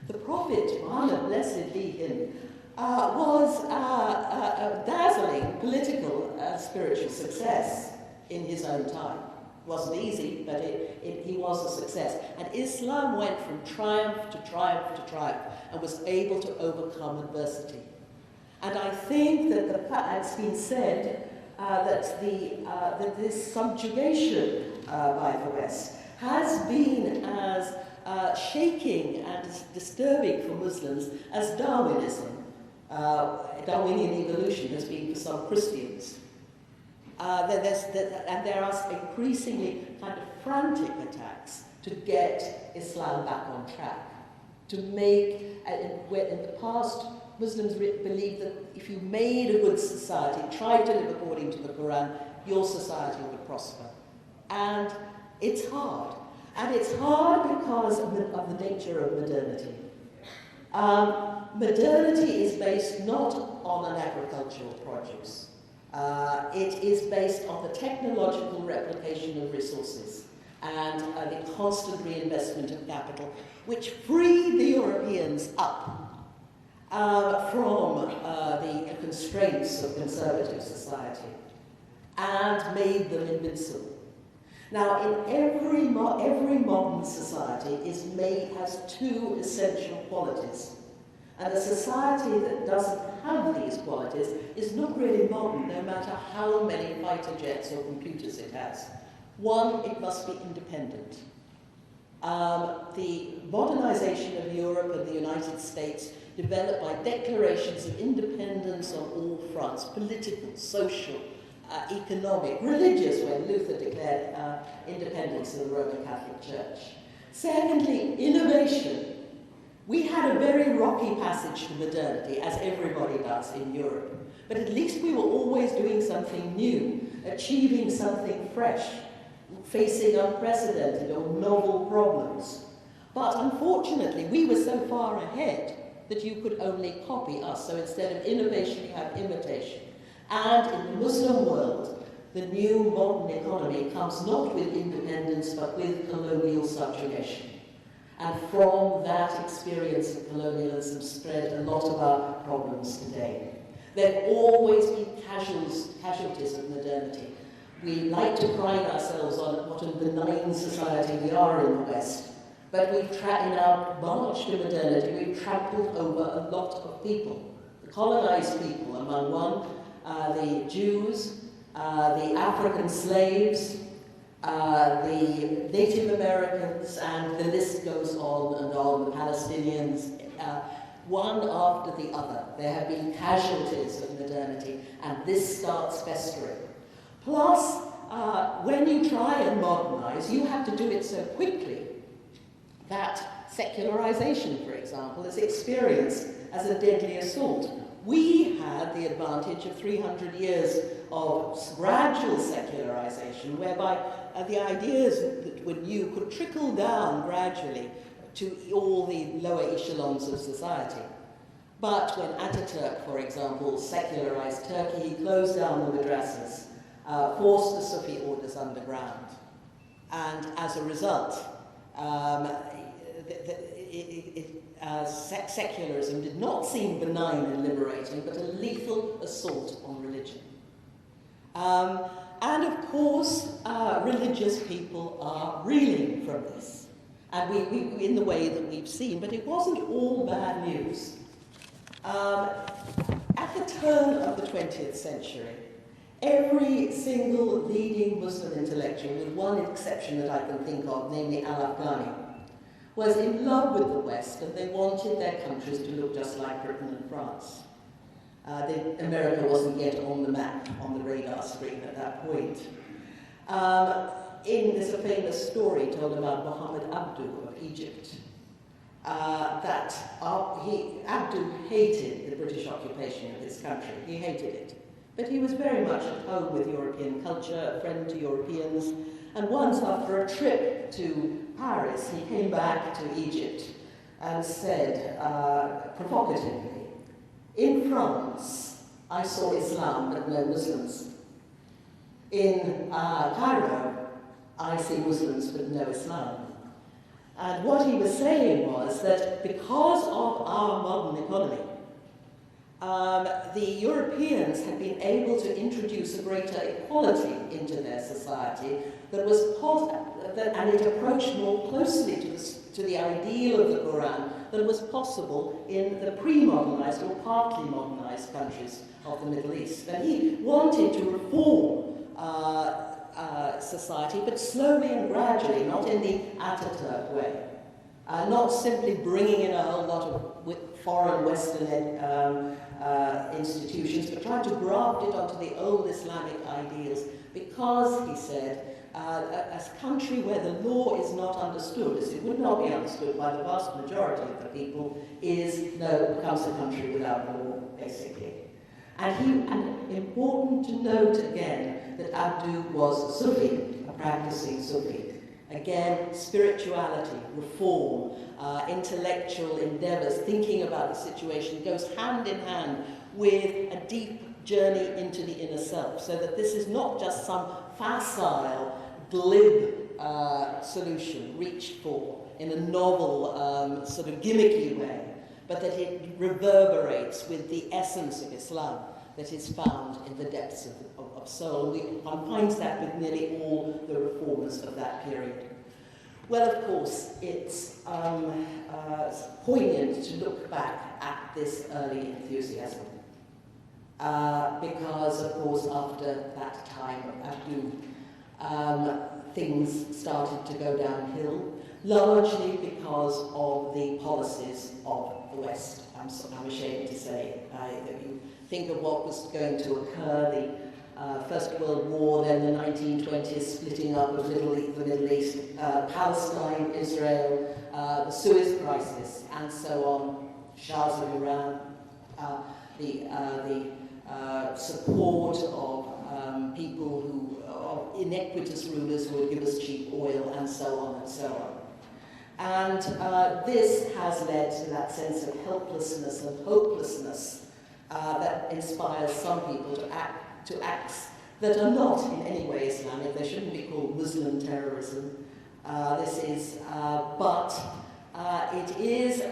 [SPEAKER 2] The Prophet, Muhammad, blessed be him, was a dazzling political spiritual success in his own time. It wasn't easy, but he was a success. And Islam went from triumph to triumph to triumph and was able to overcome adversity. And I think that it's been said that this subjugation by the West has been as shaking and disturbing for Muslims as Darwinism, Darwinian evolution, has been for some Christians. And there are increasingly kind of frantic attacks to get Islam back on track, to make, where in the past Muslims believed that if you made a good society, tried to live according to the Quran, your society would prosper. And it's hard. And it's hard because of the nature of modernity. Modernity is based not on an agricultural produce. It is based on the technological replication of resources and the constant reinvestment of capital, which freed the Europeans up from the constraints of conservative society and made them invincible. Now, in every modern society has two essential qualities. And a society that doesn't have these qualities is not really modern, no matter how many fighter jets or computers it has. One, it must be independent. The modernization of Europe and the United States developed by declarations of independence on all fronts: political, social, economic, religious, when Luther declared independence of the Roman Catholic Church. Secondly, innovation. We had a very rocky passage to modernity, as everybody does in Europe, but at least we were always doing something new, achieving something fresh, facing unprecedented or novel problems. But unfortunately, we were so far ahead that you could only copy us. So instead of innovation, you have imitation. And in the Muslim world, the new modern economy comes not with independence, but with colonial subjugation. And from that experience of colonialism spread a lot of our problems today. There have always been casualties of modernity. We like to pride ourselves on what a benign society we are in the West, but in our march to modernity, we've trampled over a lot of people. The colonized people, among one, the Jews, the African slaves, the Native Americans, and the list goes on and on, the Palestinians, one after the other. There have been casualties of modernity, and this starts festering. Plus, when you try and modernize, you have to do it so quickly that secularization, for example, is experienced as a deadly assault. We had the advantage of 300 years of gradual secularization, whereby the ideas that were new could trickle down gradually to all the lower echelons of society. But when Ataturk, for example, secularized Turkey, he closed down the madrasas, forced the Sufi orders underground. And as a result, secularism did not seem benign and liberating, but a lethal assault on religion. And of course, religious people are reeling from this, and we in the way that we've seen, but it wasn't all bad news. At the turn of the 20th century, every single leading Muslim intellectual, with one exception that I can think of, namely Al-Afghani, was in love with the West, and they wanted their countries to look just like Britain and France. America wasn't yet on the map, on the radar screen at that point. There's a famous story told about Muhammad Abdu of Egypt, that Abdu hated the British occupation of his country. He hated it. But he was very much at home with European culture, a friend to Europeans, and once after a trip to Paris, he came back to Egypt and said, provocatively, "In France, I saw Islam but no Muslims. In Cairo, I see Muslims but no Islam." And what he was saying was that because of our modern economy, the Europeans had been able to introduce a greater equality into their society and it approached more closely to the ideal of the Quran than was possible in the pre-modernized or partly modernized countries of the Middle East. And he wanted to reform society, but slowly and gradually, not in the Ataturk way. Not simply bringing in a whole lot of foreign Western institutions, but trying to graft it onto the old Islamic ideals, because, he said, a country where the law is not understood, as it would not be understood by the vast majority of the people, becomes a country without law, basically. And important to note again that Abdu was Sufi, a practicing Sufi. Again, spirituality, reform, intellectual endeavors, thinking about the situation goes hand in hand with a deep journey into the inner self, so that this is not just some facile, glib solution reached for in a novel, sort of gimmicky way, but that it reverberates with the essence of Islam that is found in the depths of soul. One finds that with nearly all the reformers of that period. Well, of course, it's poignant to look back at this early enthusiasm. Because, of course, after that time of Abdu, things started to go downhill, largely because of the policies of the West. I'm ashamed to say that you think of what was going to occur, the First World War, then the 1920s splitting up of the Middle East, Palestine, Israel, the Suez Crisis, and so on, Shahs of Iran, the support of people of iniquitous rulers who would give us cheap oil, and so on and so on. And this has led to that sense of helplessness and hopelessness that inspires some people to acts that are not in any way Islamic. They shouldn't be called Muslim terrorism. But it is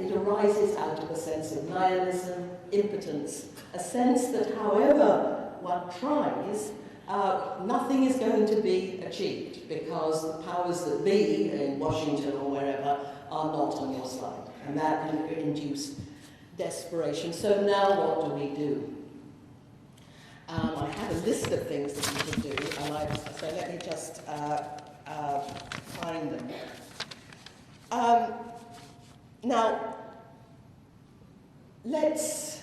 [SPEAKER 2] it arises out of a sense of nihilism, impotence, a sense that however one tries, nothing is going to be achieved because the powers that be in Washington or wherever are not on your side. And that can induce desperation. So now what do we do? I have a list of things that we can do, so let me just find them. Now, let's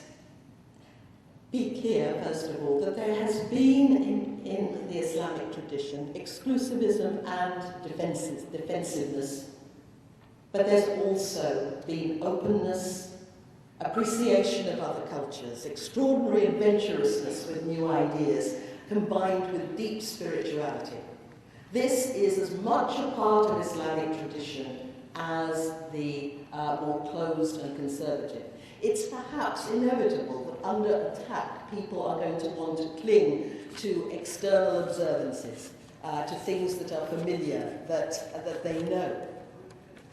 [SPEAKER 2] be clear, first of all, that there has been in the Islamic tradition exclusivism and defensiveness, but there's also been openness, appreciation of other cultures, extraordinary adventurousness with new ideas, combined with deep spirituality. This is as much a part of Islamic tradition as the more closed and conservative. it's perhaps inevitable that under attack people are going to want to cling to external observances, to things that are familiar, that they know.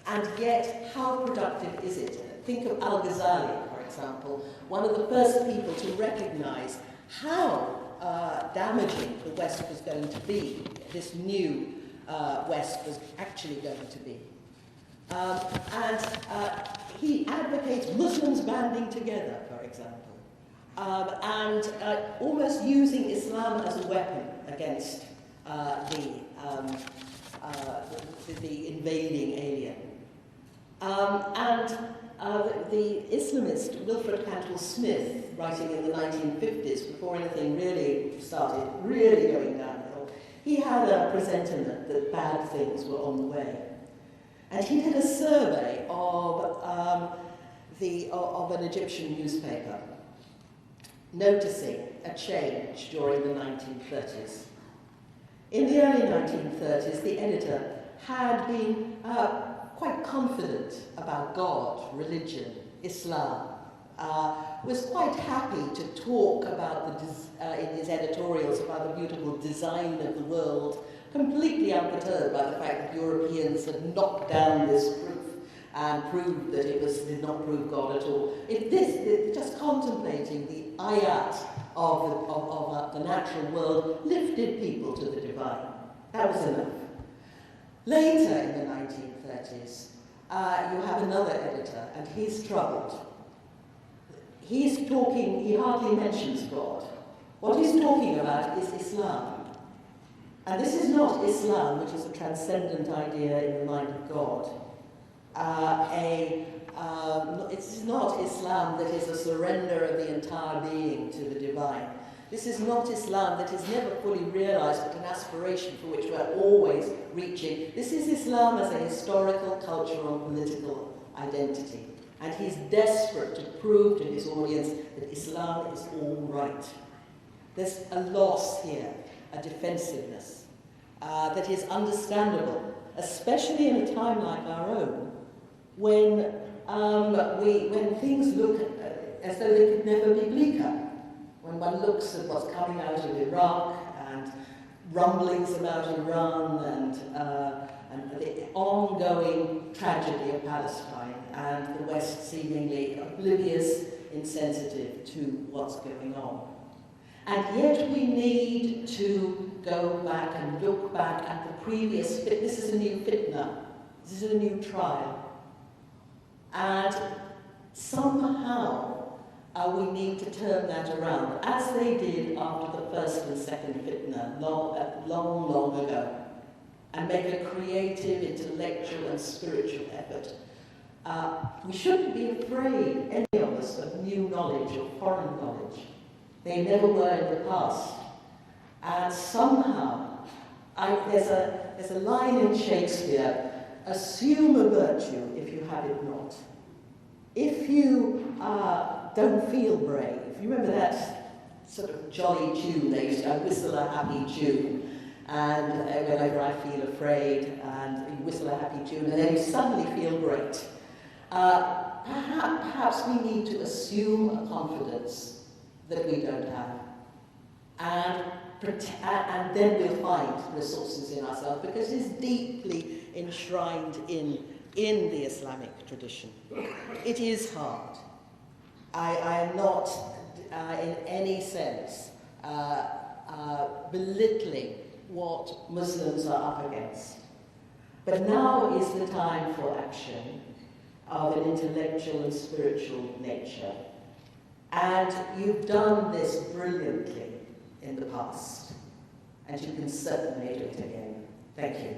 [SPEAKER 2] And yet, how productive is it? Think of Al-Ghazali, for example, one of the first people to recognize how damaging the West was going to be, this new West was actually going to be. He advocates Muslims banding together, for example, and almost using Islam as a weapon against the invading alien. The Islamist Wilfred Cantwell Smith, writing in the 1950s, before anything really started really going downhill, he had a presentiment that bad things were on the way. And he did a survey of an Egyptian newspaper, noticing a change during the 1930s. In the early 1930s, the editor had been quite confident about God, religion, Islam, was quite happy to talk about in his editorials about the beautiful design of the world, completely unperturbed by the fact that Europeans had knocked down this proof and proved that it did not prove God at all. Just contemplating the ayat of the natural world lifted people to the divine. That was enough. Later in the 1930s, you have another editor, and he's troubled. He's talking, he hardly mentions God. What he's talking about is Islam. And this is not Islam, which is a transcendent idea in the mind of God. It's not Islam that is a surrender of the entire being to the divine. This is not Islam that is never fully realized, but an aspiration for which we're always reaching. This is Islam as a historical, cultural, political identity. And he's desperate to prove to his audience that Islam is all right. There's a loss here, a defensiveness, that is understandable, especially in a time like our own, when things look as though they could never be bleaker. When one looks at what's coming out of Iraq and rumblings about Iran and the ongoing tragedy of Palestine and the West seemingly oblivious, insensitive to what's going on. And yet we need to go back and look back at the previous this is a new fitna, this is a new trial. And somehow we need to turn that around, as they did after the first and second fitna, long ago, and make a creative, intellectual and spiritual effort. We shouldn't be afraid, any of us, of new knowledge or foreign knowledge. They never were in the past. And somehow, there's a line in Shakespeare, assume a virtue if you have it not. If you don't feel brave, you remember that sort of jolly tune they used to whistle a happy tune, and whenever I feel afraid, and you whistle a happy tune, and then you suddenly feel great. Perhaps we need to assume a confidence that we don't have, and then we'll find resources in ourselves, because it's deeply enshrined in the Islamic tradition. It is hard. I am not in any sense belittling what Muslims are up against. But now is the time for action of an intellectual and spiritual nature. And you've done this brilliantly in the past, and you can certainly do it again. Thank you.